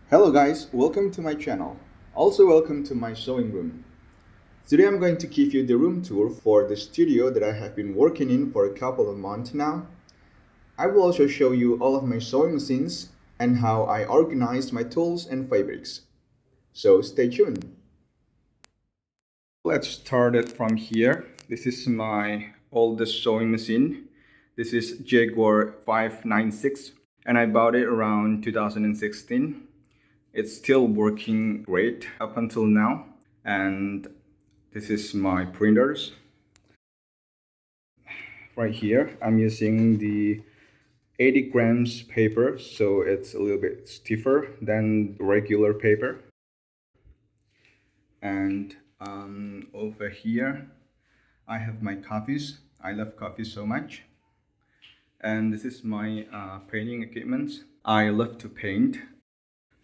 Hello guys, welcome to my channel. Also welcome to my sewing room. Today I'm going to give you the room tour for the studio that I have been working in for a couple of months now. I will also show you all of my sewing machines and how I organized my tools and fabrics. So stay tuned. Let's start it from here. This is my oldest sewing machine. This is Jaguar 596 and I bought it around 2016. It's still working great up until now. And this is my printers. Right here, I'm using the 80 grams paper, so it's a little bit stiffer than regular paper. And over here, I have my coffees. I love coffee so much. And this is my painting equipment. I love to paint.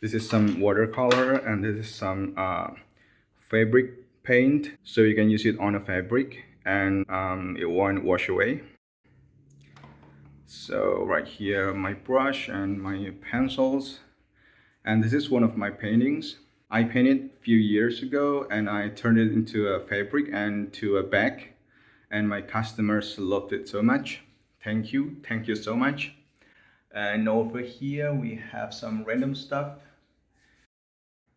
This is some watercolor and this is some fabric paint, so you can use it on a fabric and it won't wash away. So right here my brush and my pencils, and this is one of my paintings. I painted a few years ago and I turned it into a fabric and to a bag, and my customers loved it so much. Thank you so much. And over here we have some random stuff,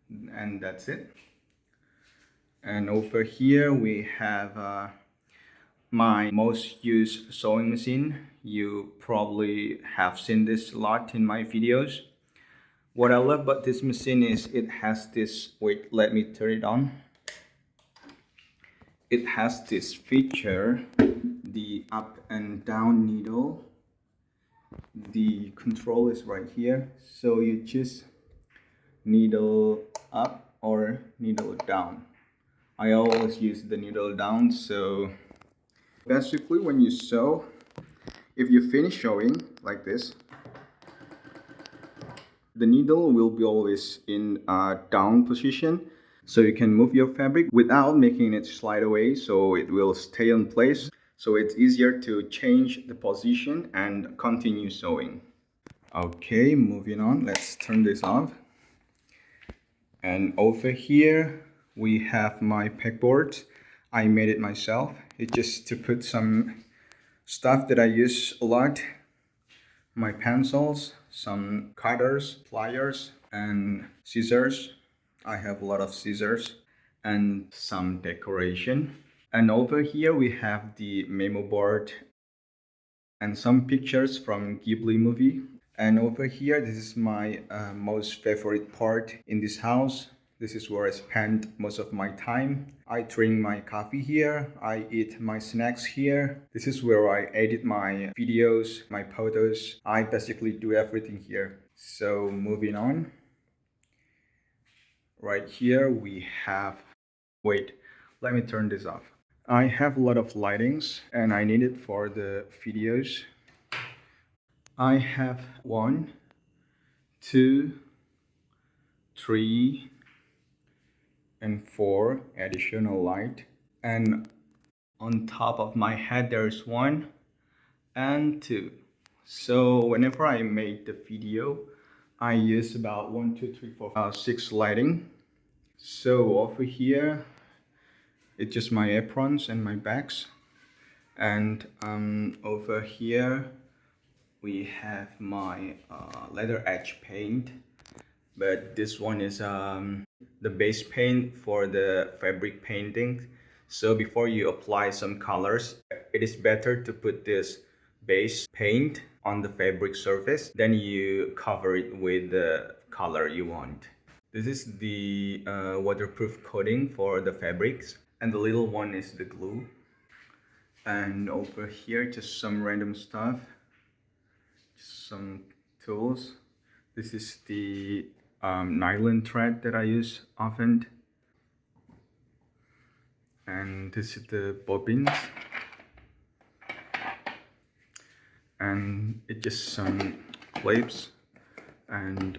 and that's it. And over here we have my most used sewing machine. You probably have seen this a lot in my videos. What I love about this machine is it has this, wait, let me turn it on. It has this feature, the up and down needle. The control is right here, so you choose needle up or needle down. I always use the needle down. So basically when you sew, if you finish sewing like this, the needle will be always in a down position, so you can move your fabric without making it slide away, so it will stay in place, so it's easier to change the position and continue sewing. Okay, moving on, let's turn this off. And over here we have my pegboard. I made it myself. It's just to put some stuff that I use a lot. My pencils, some cutters, pliers, and scissors. I have a lot of scissors and some decoration. And over here we have the memo board and some pictures from Ghibli movie. And over here, this is my most favorite part in this house. This is where I spend most of my time. I drink my coffee here. I eat my snacks here. This is where I edit my videos, my photos. I basically do everything here. So moving on. Right here we have, wait, let me turn this off. I have a lot of lightings and I need it for the videos. I have 1, 2, 3, and 4 additional light, and on top of my head there's 1 and 2. So whenever I make the video, I use about 1, 2, 3, 4, 6 lighting. So over here, it's just my aprons and my bags, and over here we have my leather edge paint, but this one is the base paint for the fabric painting. So before you apply some colors, it is better to put this base paint on the fabric surface, then you cover it with the color you want. This is the waterproof coating for the fabrics, and the little one is the glue. And over here, just some random stuff, some tools. This is the nylon thread that I use often, and this is the bobbins, and it's just some clips and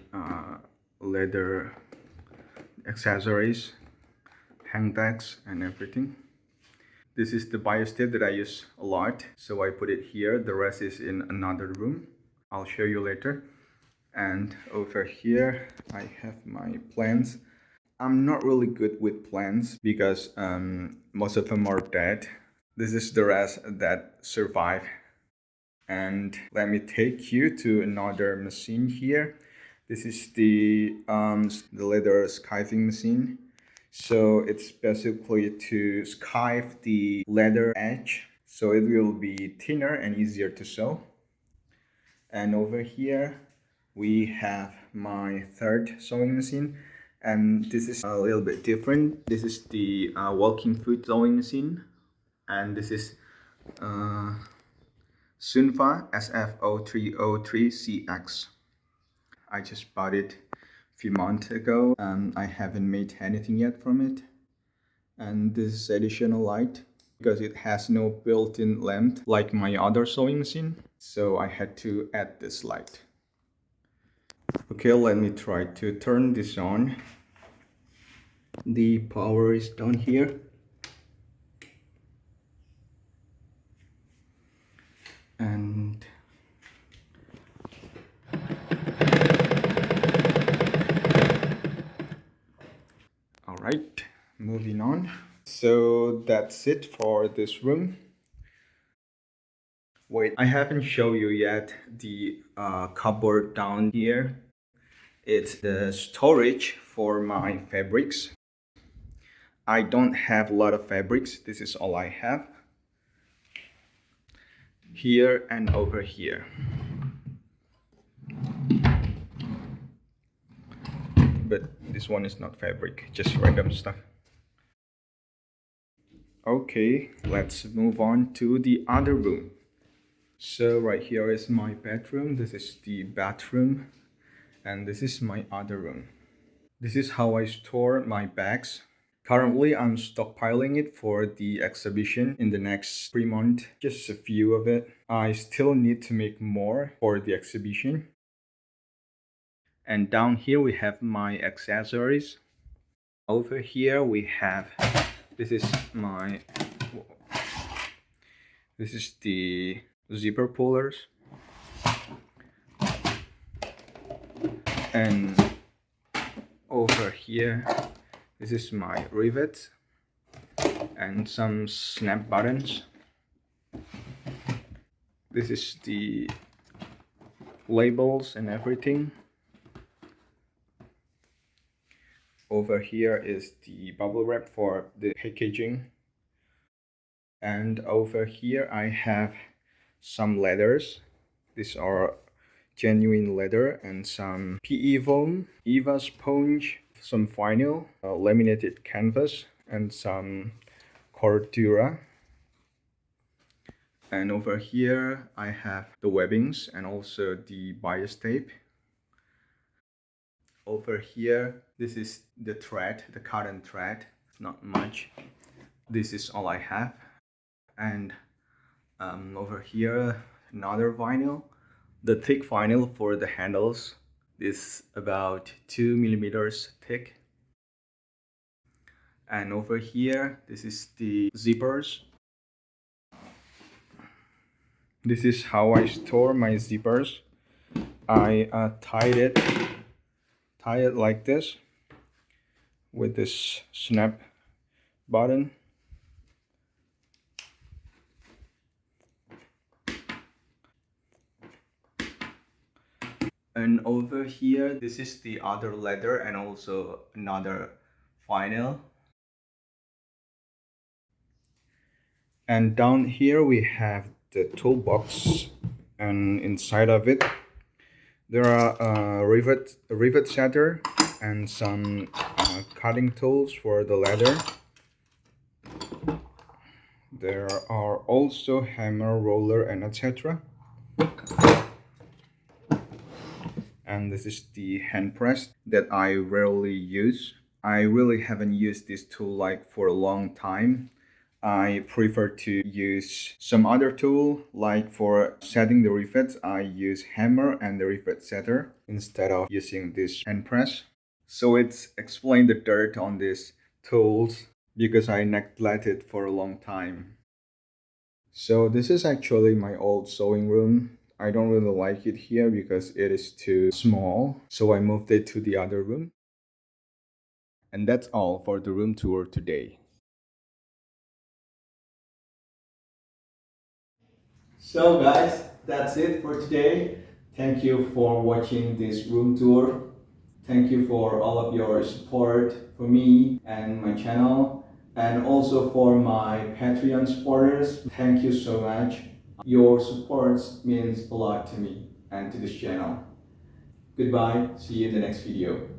leather accessories, hang tags and everything. This is the bias tape that I use a lot, so I put it here. The rest is in another room. I'll show you later. And over here I have my plants. I'm not really good with plants because most of them are dead. This is the rest that survive. And let me take you to another machine here. This is the leather skiving machine. So it's basically to skive the leather edge so it will be thinner and easier to sew. And over here we have my third sewing machine, and this is a little bit different. This is the walking foot sewing machine, and this is Sunfa SF0303CX. I just bought it a few months ago and I haven't made anything yet from it. And this is additional light because it has no built-in lamp like my other sewing machine. So I had to add this light. Okay, let me try to turn this on. The power is down here. And all right, moving on. So that's it for this room. Wait, I haven't shown you yet the cupboard down here. It's the storage for my fabrics. I don't have a lot of fabrics. This is all I have. Here and over here. But this one is not fabric, just random stuff. Okay, let's move on to the other room. So right here is my bedroom. This is the bathroom. And this is my other room. This is how I store my bags. Currently, I'm stockpiling it for the exhibition in the next 3 months. Just a few of it. I still need to make more for the exhibition. And down here we have my accessories. Over here we have, this is the zipper pullers. And over here, this is my rivets and some snap buttons. This is the labels and everything. Over here is the bubble wrap for the packaging. And over here I have some leathers. These are genuine leather and some PE foam, EVA sponge, some vinyl, laminated canvas, and some cordura. And over here I have the webbings and also the bias tape. Over here, this is the thread, the cotton thread. It's not much. This is all I have. And over here, another vinyl. The thick vinyl for the handles is about 2 millimeters thick. And over here, this is the zippers. This is how I store my zippers. I tie it like this with this snap button. And over here, this is the other leather and also another vinyl. And down here we have the toolbox, and inside of it there are a rivet setter and some cutting tools for the leather. There are also hammer, roller, and etc. And this is the hand press that I rarely use. I really haven't used this tool like for a long time. I prefer to use some other tool, like for setting the rivets I use hammer and the rivet setter instead of using this hand press. So it's explained the dirt on these tools because I neglected for a long time. So this is actually my old sewing room. I don't really like it here because it is too small. So I moved it to the other room. And that's all for the room tour today. So guys, that's it for today. Thank you for watching this room tour. Thank you for all of your support for me and my channel, and also for my Patreon supporters. Thank you so much. Your support means a lot to me and to this channel. Goodbye. See you in the next video.